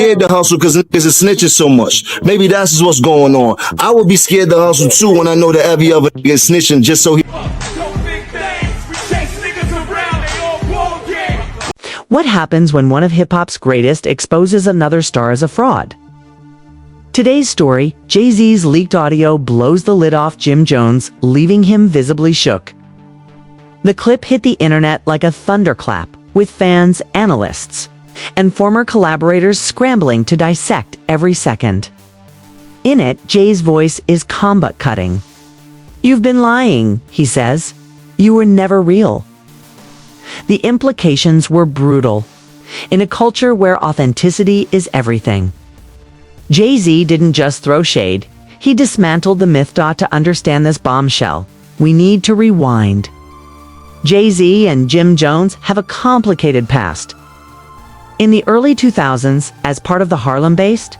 scared to hustle because niggas is snitching so much. Maybe that's what's going on. I would be scared to hustle too when I know that every other nigga is snitching just so he... What happens when one of hip-hop's greatest exposes another star as a fraud? Today's story, Jay-Z's leaked audio blows the lid off Jim Jones, leaving him visibly shook. The clip hit the internet like a thunderclap, with fans, analysts, and former collaborators scrambling to dissect every second. In it, Jay's voice is combat cutting. "You've been lying," he says. "You were never real." The implications were brutal, in a culture where authenticity is everything. Jay-Z didn't just throw shade, he dismantled the myth. To understand this bombshell, we need to rewind. Jay-Z and Jim Jones have a complicated past. In the early 2000s, as part of the Harlem-based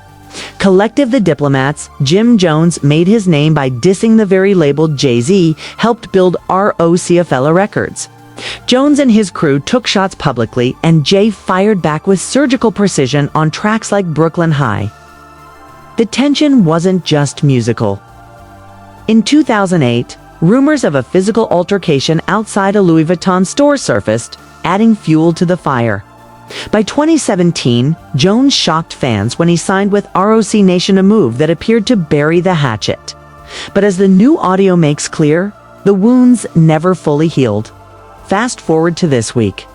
collective The Diplomats, Jim Jones made his name by dissing the very label Jay-Z helped build Rockefeller Records. Jones and his crew took shots publicly, and Jay fired back with surgical precision on tracks like Brooklyn High. The tension wasn't just musical. In 2008, rumors of a physical altercation outside a Louis Vuitton store surfaced, adding fuel to the fire. By 2017, Jones shocked fans when he signed with ROC Nation, a move that appeared to bury the hatchet. But as the new audio makes clear, the wounds never fully healed. Fast forward to this week.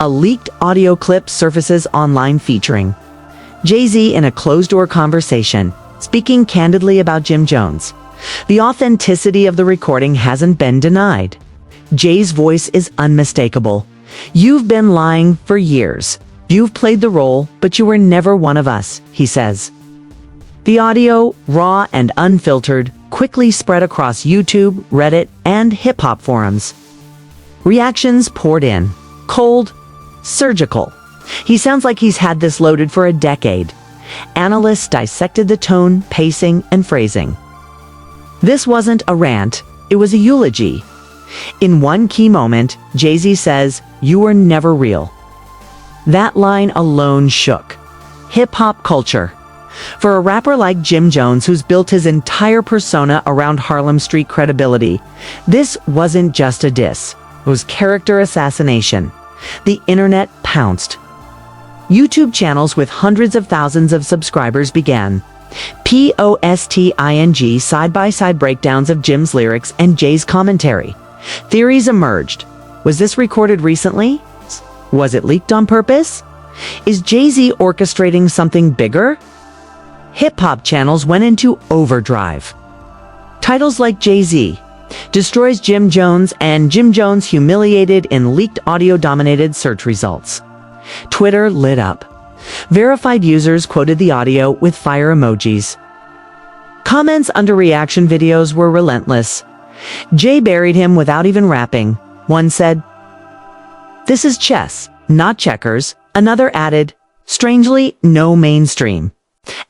A leaked audio clip surfaces online featuring Jay-Z in a closed-door conversation, speaking candidly about Jim Jones. The authenticity of the recording hasn't been denied. Jay's voice is unmistakable. "You've been lying for years. You've played the role, but you were never one of us," he says. The audio, raw and unfiltered, quickly spread across YouTube, Reddit, and hip-hop forums. Reactions poured in. Cold, surgical. "He sounds like he's had this loaded for a decade." Analysts dissected the tone, pacing, and phrasing. This wasn't a rant, it was a eulogy. In one key moment, Jay-Z says, "You were never real." That line alone shook hip-hop culture. For a rapper like Jim Jones, who's built his entire persona around Harlem Street credibility, this wasn't just a diss. It was character assassination. The internet pounced. YouTube channels with hundreds of thousands of subscribers began posting side-by-side breakdowns of Jim's lyrics and Jay's commentary. Theories emerged. Was this recorded recently? Was it leaked on purpose? Is Jay-Z orchestrating something bigger? Hip-hop channels went into overdrive. Titles like Jay-Z destroys Jim Jones and Jim Jones humiliated in leaked audio-dominated search results. Twitter lit up. Verified users quoted the audio with fire emojis. Comments under reaction videos were relentless. Jay buried him without even rapping. One said, "This is chess, not checkers." Another added, "Strangely, no mainstream."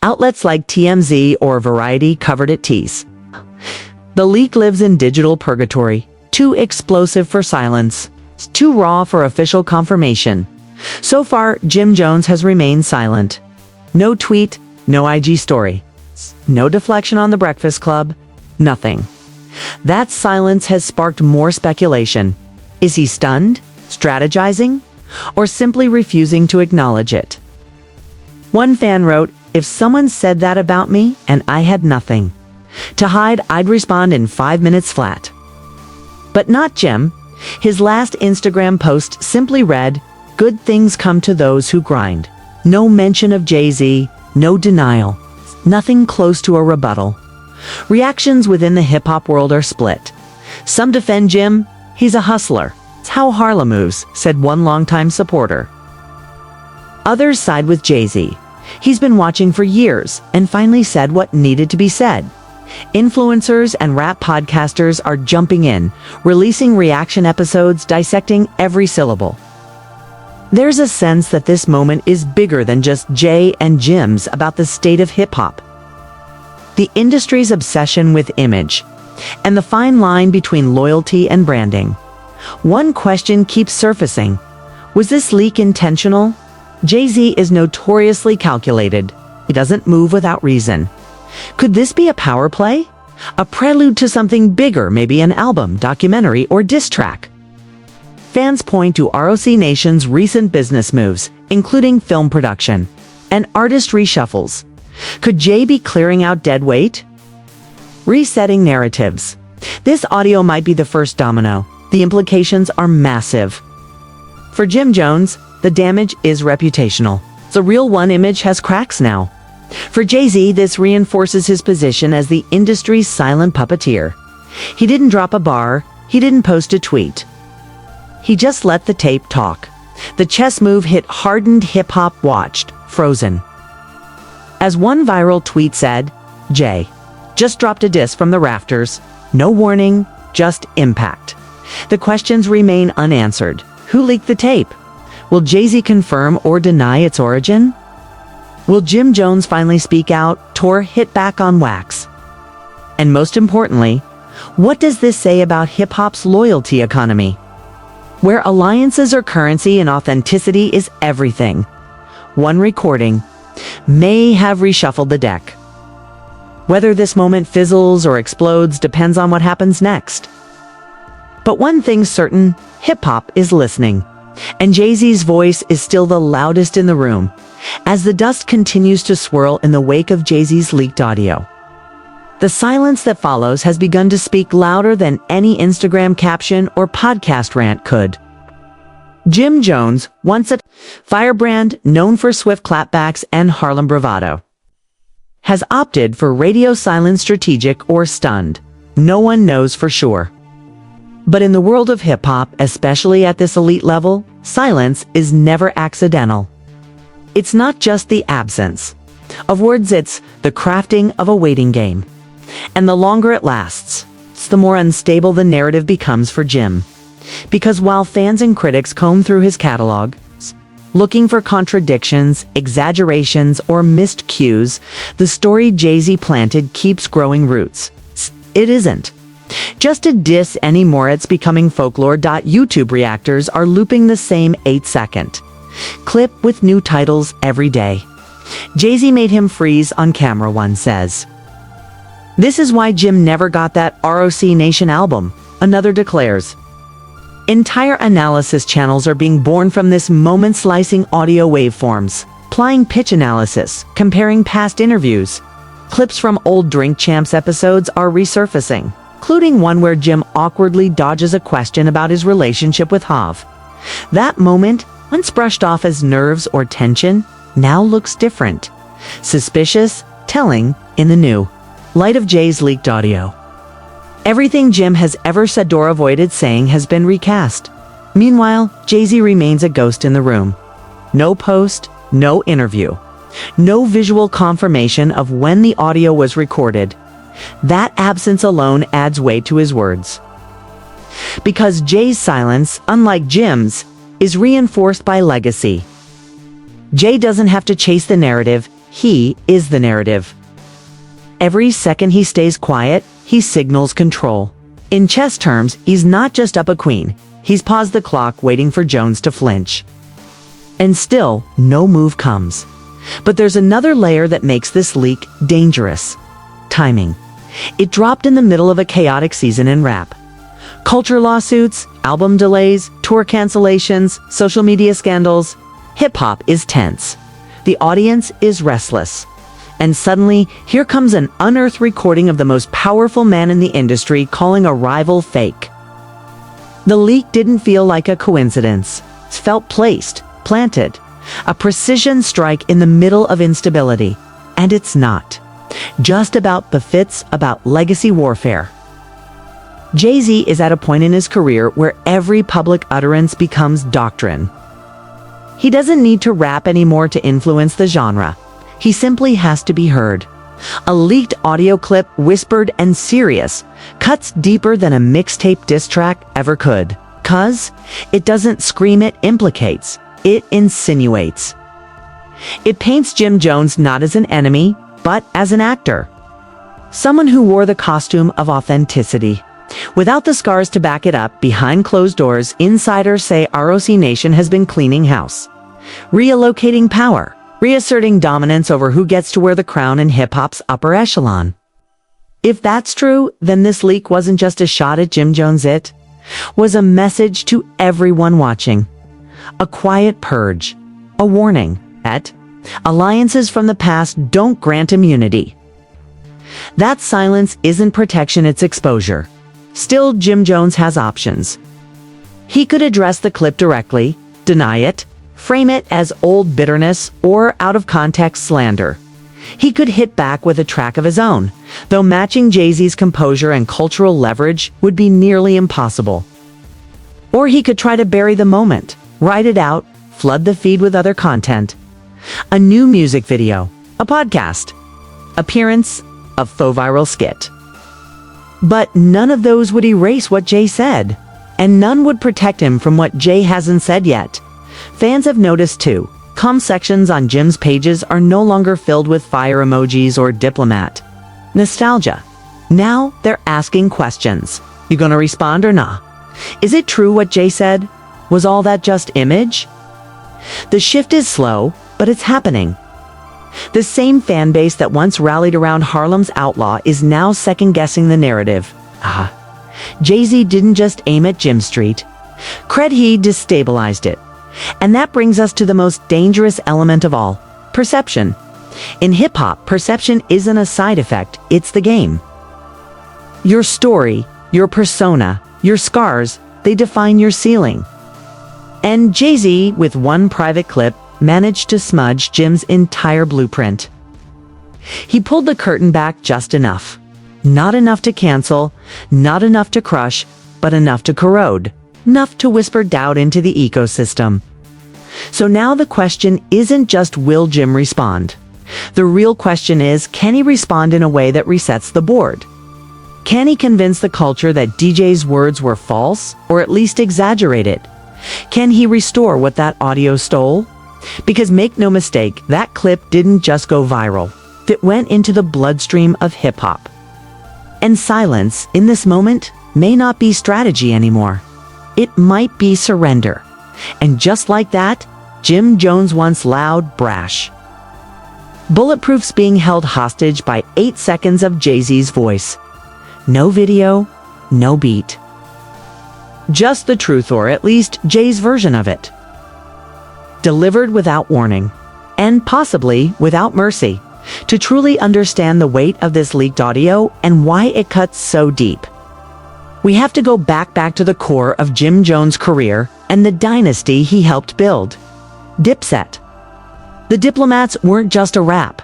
Outlets like TMZ or Variety covered it tease. The leak lives in digital purgatory, too explosive for silence, too raw for official confirmation. So far, Jim Jones has remained silent. No tweet, no IG story, no deflection on The Breakfast Club, nothing. That silence has sparked more speculation. Is he stunned, strategizing, or simply refusing to acknowledge it? One fan wrote, "If someone said that about me and I had nothing to hide, I'd respond in 5 minutes flat." But not Jim. His last Instagram post simply read, "Good things come to those who grind." No mention of Jay-Z, no denial, nothing close to a rebuttal. Reactions within the hip-hop world are split. Some defend Jim. "He's a hustler. It's how Harlem moves," said one longtime supporter. Others side with Jay-Z. "He's been watching for years and finally said what needed to be said." Influencers and rap podcasters are jumping in, releasing reaction episodes dissecting every syllable. There's a sense that this moment is bigger than just Jay and Jim's about the state of hip-hop. The industry's obsession with image, and the fine line between loyalty and branding. One question keeps surfacing. Was this leak intentional? Jay-Z is notoriously calculated. He doesn't move without reason. Could this be a power play? A prelude to something bigger, maybe an album, documentary, or diss track? Fans point to ROC Nation's recent business moves, including film production and artist reshuffles. Could Jay be clearing out dead weight? Resetting narratives. This audio might be the first domino. The implications are massive. For Jim Jones, the damage is reputational. The Real One image has cracks now. For Jay-Z, this reinforces his position as the industry's silent puppeteer. He didn't drop a bar, he didn't post a tweet. He just let the tape talk. The chess move hit hardened hip-hop watched, frozen. As one viral tweet said, Jay just dropped a diss from the rafters. No warning, just impact. The questions remain unanswered. Who leaked the tape? Will Jay-Z confirm or deny its origin? Will Jim Jones finally speak out, or hit back on wax? And most importantly, what does this say about hip-hop's loyalty economy? Where alliances are currency and authenticity is everything. One recording may have reshuffled the deck. Whether this moment fizzles or explodes depends on what happens next. But one thing's certain, hip-hop is listening. And Jay-Z's voice is still the loudest in the room, as the dust continues to swirl in the wake of Jay-Z's leaked audio. The silence that follows has begun to speak louder than any Instagram caption or podcast rant could. Jim Jones, once a firebrand known for swift clapbacks and Harlem bravado, has opted for radio silence, strategic or stunned. No one knows for sure. But in the world of hip-hop, especially at this elite level, silence is never accidental. It's not just the absence of words, it's the crafting of a waiting game. And the longer it lasts, the more unstable the narrative becomes for Jim. Because while fans and critics comb through his catalog, looking for contradictions, exaggerations, or missed cues, the story Jay-Z planted keeps growing roots. It isn't just a diss anymore, it's becoming folklore. YouTube reactors are looping the same 8-second clip with new titles every day. Jay-Z made him freeze on camera, one says. This is why Jim never got that ROC Nation album, another declares. Entire analysis channels are being born from this moment-slicing audio waveforms, applying pitch analysis, comparing past interviews. Clips from old Drink Champs episodes are resurfacing, including one where Jim awkwardly dodges a question about his relationship with Hav. That moment, once brushed off as nerves or tension, now looks different. Suspicious, telling, in the new light of Jay's leaked audio. Everything Jim has ever said or avoided saying has been recast. Meanwhile, Jay-Z remains a ghost in the room. No post, no interview, no visual confirmation of when the audio was recorded. That absence alone adds weight to his words. Because Jay's silence, unlike Jim's, is reinforced by legacy. Jay doesn't have to chase the narrative, he is the narrative. Every second he stays quiet, he signals control. In chess terms, he's not just up a queen, he's paused the clock waiting for Jones to flinch. And still, no move comes. But there's another layer that makes this leak dangerous. Timing. It dropped in the middle of a chaotic season in rap. Culture lawsuits, album delays, tour cancellations, social media scandals. Hip-hop is tense. The audience is restless. And suddenly, here comes an unearthed recording of the most powerful man in the industry calling a rival fake. The leak didn't feel like a coincidence. It felt placed, planted. A precision strike in the middle of instability. And it's not just about befits, about legacy warfare. Jay-Z is at a point in his career where every public utterance becomes doctrine. He doesn't need to rap anymore to influence the genre. He simply has to be heard. A leaked audio clip, whispered and serious, cuts deeper than a mixtape diss track ever could. 'Cause it doesn't scream, it implicates. It insinuates. It paints Jim Jones not as an enemy, but as an actor. Someone who wore the costume of authenticity. Without the scars to back it up, behind closed doors, insiders say ROC Nation has been cleaning house. reallocating power, reasserting dominance over who gets to wear the crown in hip-hop's upper echelon. If that's true, then this leak wasn't just a shot at Jim Jones, it was a message to everyone watching. A quiet purge, a warning that alliances from the past don't grant immunity. That silence isn't protection, it's exposure. Still, Jim Jones has options. He could address the clip directly, deny it, frame it as old bitterness or out-of-context slander. He could hit back with a track of his own, though matching Jay-Z's composure and cultural leverage would be nearly impossible. Or he could try to bury the moment, write it out, flood the feed with other content. A new music video, a podcast, appearance, a faux viral skit. But none of those would erase what Jay said, and none would protect him from what Jay hasn't said yet. Fans have noticed too. Comment sections on Jim's pages are no longer filled with fire emojis or diplomat nostalgia. Now they're asking questions. You gonna respond or nah? Is it true what Jay said? Was all that just image? The shift is slow, but it's happening. The same fan base that once rallied around Harlem's outlaw is now second-guessing the narrative. Jay-Z didn't just aim at Jim Street. He destabilized it. And that brings us to the most dangerous element of all, perception. In hip-hop, perception isn't a side effect, it's the game. Your story, your persona, your scars, they define your ceiling. And Jay-Z, with one private clip, managed to smudge Jim's entire blueprint. He pulled the curtain back just enough. Not enough to cancel, not enough to crush, but enough to corrode. Enough to whisper doubt into the ecosystem. So now the question isn't just will Jim respond? The real question is, can he respond in a way that resets the board? Can he convince the culture that DJ's words were false, or at least exaggerated? Can he restore what that audio stole? Because make no mistake, that clip didn't just go viral. It went into the bloodstream of hip-hop. And silence, in this moment, may not be strategy anymore. It might be surrender. And just like that, Jim Jones once loud, brash. Bulletproof's being held hostage by 8 seconds of Jay-Z's voice. No video, no beat. Just the truth, or at least Jay's version of it. Delivered without warning, and possibly without mercy, to truly understand the weight of this leaked audio and why it cuts so deep. We have to go back to the core of Jim Jones' career and the dynasty he helped build. Dipset. The Diplomats weren't just a rap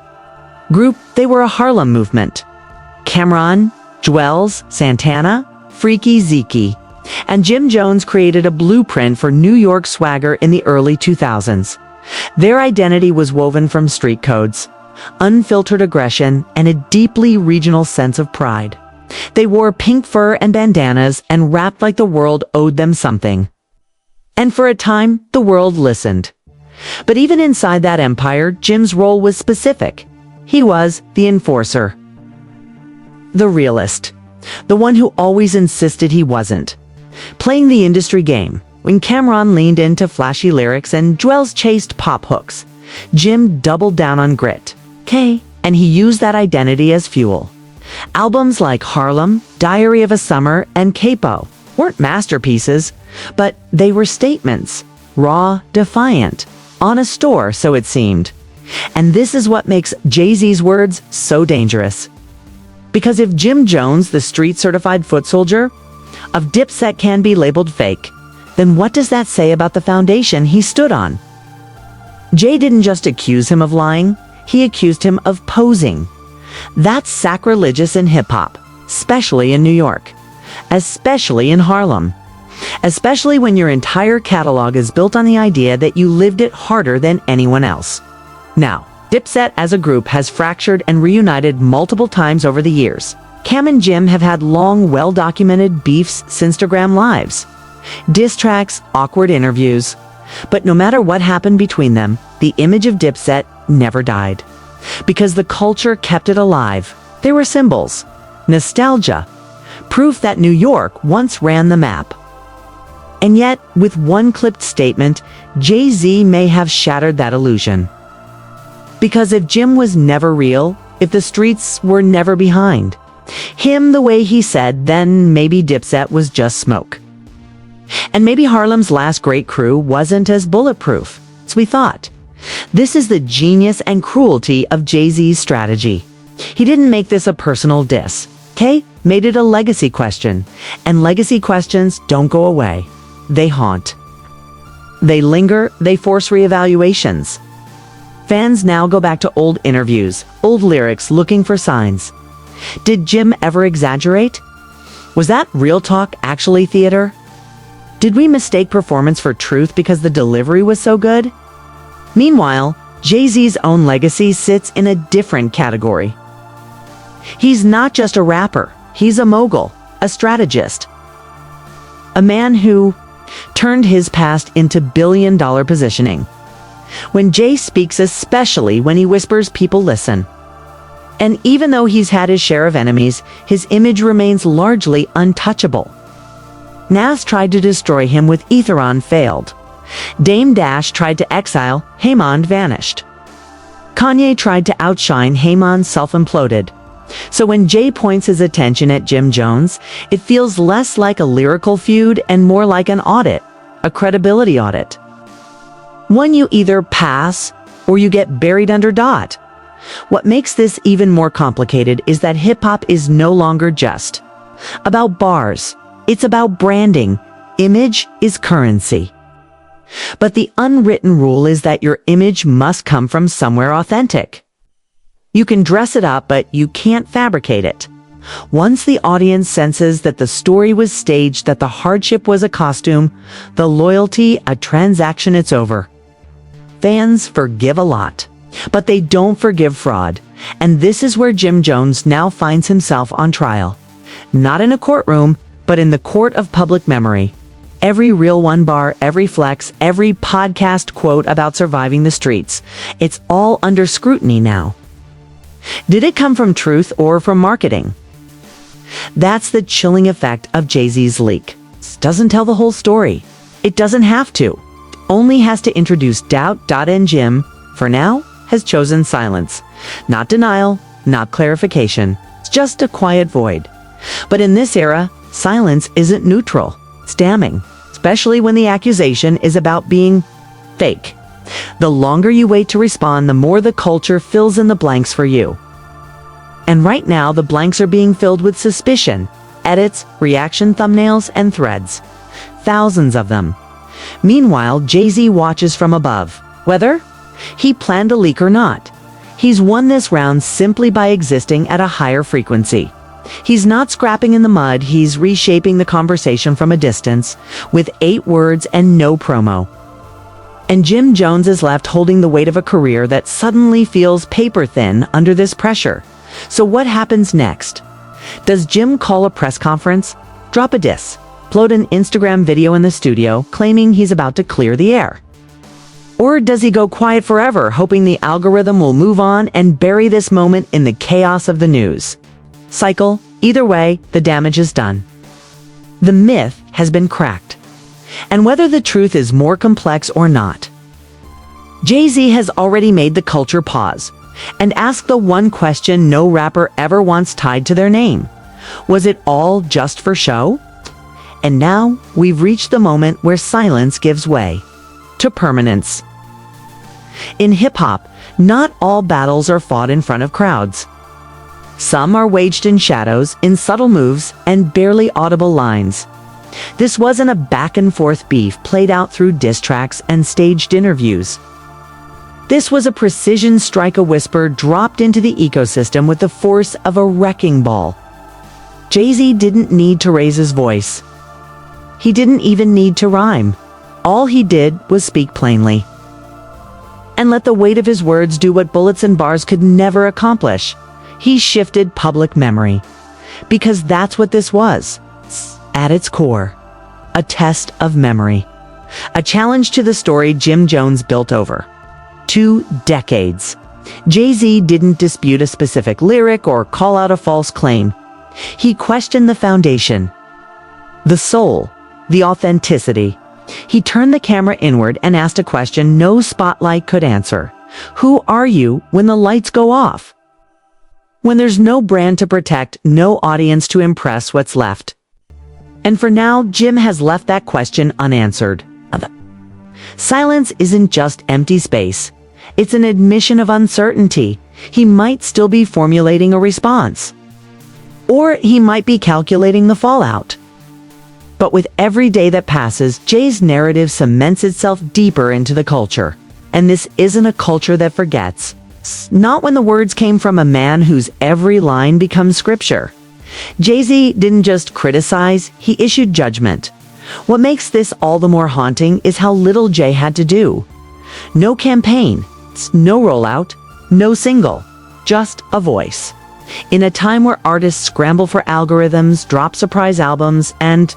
group, they were a Harlem movement. Cameron, Juelz, Santana, Freaky Zeke, and Jim Jones created a blueprint for New York swagger in the early 2000s. Their identity was woven from street codes, unfiltered aggression, and a deeply regional sense of pride. They wore pink fur and bandanas and rapped like the world owed them something. And for a time, the world listened. But even inside that empire, Jim's role was specific. He was the enforcer. The realist. The one who always insisted he wasn't. Playing the industry game. When Cameron leaned into flashy lyrics and Juelz chased pop hooks, Jim doubled down on grit. And he used that identity as fuel. Albums like Harlem, Diary of a Summer, and Capo weren't masterpieces, but they were statements. Raw, defiant, on a store, so it seemed. And this is what makes Jay-Z's words so dangerous. Because if Jim Jones, the street-certified foot soldier, of Dipset can be labeled fake, then what does that say about the foundation he stood on? Jay didn't just accuse him of lying, he accused him of posing. That's sacrilegious in hip-hop, especially in New York, especially in Harlem, especially when your entire catalog is built on the idea that you lived it harder than anyone else. Now, Dipset as a group has fractured and reunited multiple times over the years. Cam and Jim have had long, well-documented beefs since Instagram lives. Diss tracks, awkward interviews. But no matter what happened between them, the image of Dipset never died. Because the culture kept it alive. They were symbols. Nostalgia. Proof that New York once ran the map. And yet, with one clipped statement, Jay-Z may have shattered that illusion. Because if Jim was never real, if the streets were never behind him the way he said, then maybe Dipset was just smoke. And maybe Harlem's last great crew wasn't as bulletproof as we thought. This is the genius and cruelty of Jay-Z's strategy. He didn't make this a personal diss, okay? Made it a legacy question. And legacy questions don't go away. They haunt. They linger, they force reevaluations. Fans now go back to old interviews, old lyrics, looking for signs. Did Jim ever exaggerate? Was that real talk actually theater? Did we mistake performance for truth because the delivery was so good? Meanwhile, Jay-Z's own legacy sits in a different category. He's not just a rapper, he's a mogul, a strategist. A man who turned his past into billion-dollar positioning. When Jay speaks, especially when he whispers, people listen. And even though he's had his share of enemies, his image remains largely untouchable. Nas tried to destroy him with Etheron, failed. Dame Dash tried to exile, Haymond vanished. Kanye tried to outshine, Haymond self-imploded. So when Jay points his attention at Jim Jones, it feels less like a lyrical feud and more like an audit, a credibility audit. One you either pass or you get buried under dot. What makes this even more complicated is that hip-hop is no longer just about bars. It's about branding. Image is currency. But the unwritten rule is that your image must come from somewhere authentic. You can dress it up, but you can't fabricate it. Once the audience senses that the story was staged, that the hardship was a costume, the loyalty a transaction, it's over. Fans forgive a lot, but they don't forgive fraud. And this is where Jim Jones now finds himself on trial. Not in a courtroom, but in the court of public memory. Every Real One bar, every flex, every podcast quote about surviving the streets, it's all under scrutiny now. Did it come from truth or from marketing? That's the chilling effect of Jay-Z's leak. It doesn't tell the whole story. It doesn't have to. It only has to introduce doubt. And Jim, for now, has chosen silence. Not denial, not clarification. It's just a quiet void. But in this era, silence isn't neutral. It's damning, especially when the accusation is about being fake. The longer you wait to respond, the more the culture fills in the blanks for you. And right now, the blanks are being filled with suspicion, edits, reaction thumbnails, and threads. Thousands of them. Meanwhile, Jay-Z watches from above, whether he planned a leak or not. He's won this round simply by existing at a higher frequency. He's not scrapping in the mud, he's reshaping the conversation from a distance, with 8 words and no promo. And Jim Jones is left holding the weight of a career that suddenly feels paper thin under this pressure. So what happens next? Does Jim call a press conference, drop a diss, upload an Instagram video in the studio claiming he's about to clear the air? Or does he go quiet forever, hoping the algorithm will move on and bury this moment in the chaos of the news cycle? Either way, the damage is done. The myth has been cracked. And whether the truth is more complex or not, Jay-Z has already made the culture pause and ask the one question no rapper ever wants tied to their name. Was it all just for show? And now we've reached the moment where silence gives way to permanence. In hip-hop, not all battles are fought in front of crowds. Some are waged in shadows, in subtle moves, and barely audible lines. This wasn't a back-and-forth beef played out through diss tracks and staged interviews. This was a precision strike, a whisper dropped into the ecosystem with the force of a wrecking ball. Jay-Z didn't need to raise his voice. He didn't even need to rhyme. All he did was speak plainly. And let the weight of his words do what bullets and bars could never accomplish. He shifted public memory. Because that's what this was, at its core. A test of memory. A challenge to the story Jim Jones built over 2 decades. Jay-Z didn't dispute a specific lyric or call out a false claim. He questioned the foundation, the soul, the authenticity. He turned the camera inward and asked a question no spotlight could answer. Who are you when the lights go off? When there's no brand to protect, no audience to impress, what's left? And for now, Jim has left that question unanswered. Silence isn't just empty space. It's an admission of uncertainty. He might still be formulating a response. Or he might be calculating the fallout. But with every day that passes, Jay's narrative cements itself deeper into the culture. And this isn't a culture that forgets. Not when the words came from a man whose every line becomes scripture. Jay-Z didn't just criticize, he issued judgment. What makes this all the more haunting is how little Jay had to do. No campaign, no rollout, no single, just a voice. In a time where artists scramble for algorithms, drop surprise albums, and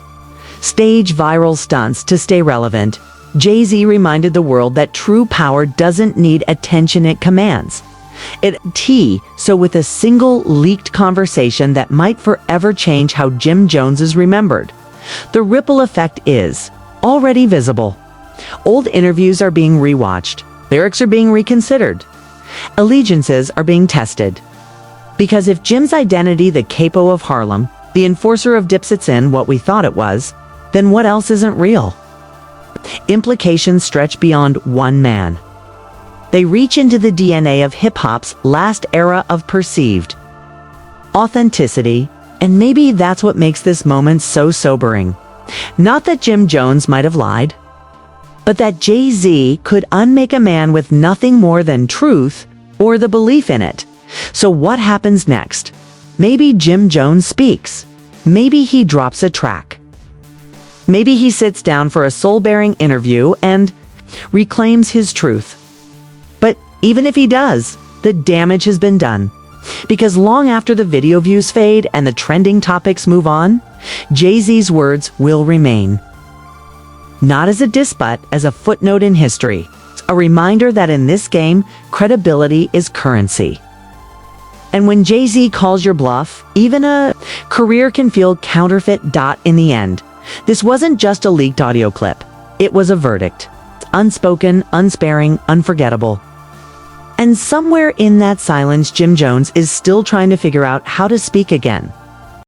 stage viral stunts to stay relevant, Jay-Z reminded the world that true power doesn't need attention it commands. So with a single leaked conversation that might forever change how Jim Jones is remembered, the ripple effect is already visible. Old interviews are being rewatched, lyrics are being reconsidered, allegiances are being tested. Because if Jim's identity, the capo of Harlem, the enforcer of Dipset's in what we thought it was, then what else isn't real? Implications stretch beyond one man. They reach into the DNA of hip-hop's last era of perceived authenticity, and maybe that's what makes this moment so sobering. Not that Jim Jones might have lied, but that Jay-Z could unmake a man with nothing more than truth or the belief in it. So what happens next? Maybe Jim Jones speaks. Maybe he drops a track. Maybe he sits down for a soul-bearing interview and reclaims his truth. But even if he does, the damage has been done. Because long after the video views fade and the trending topics move on, Jay-Z's words will remain. Not as a diss, but as a footnote in history. A reminder that in this game, credibility is currency. And when Jay-Z calls your bluff, even a career can feel counterfeit. In the end, this wasn't just a leaked audio clip. It was a verdict. Unspoken, unsparing, unforgettable. And somewhere in that silence, Jim Jones is still trying to figure out how to speak again.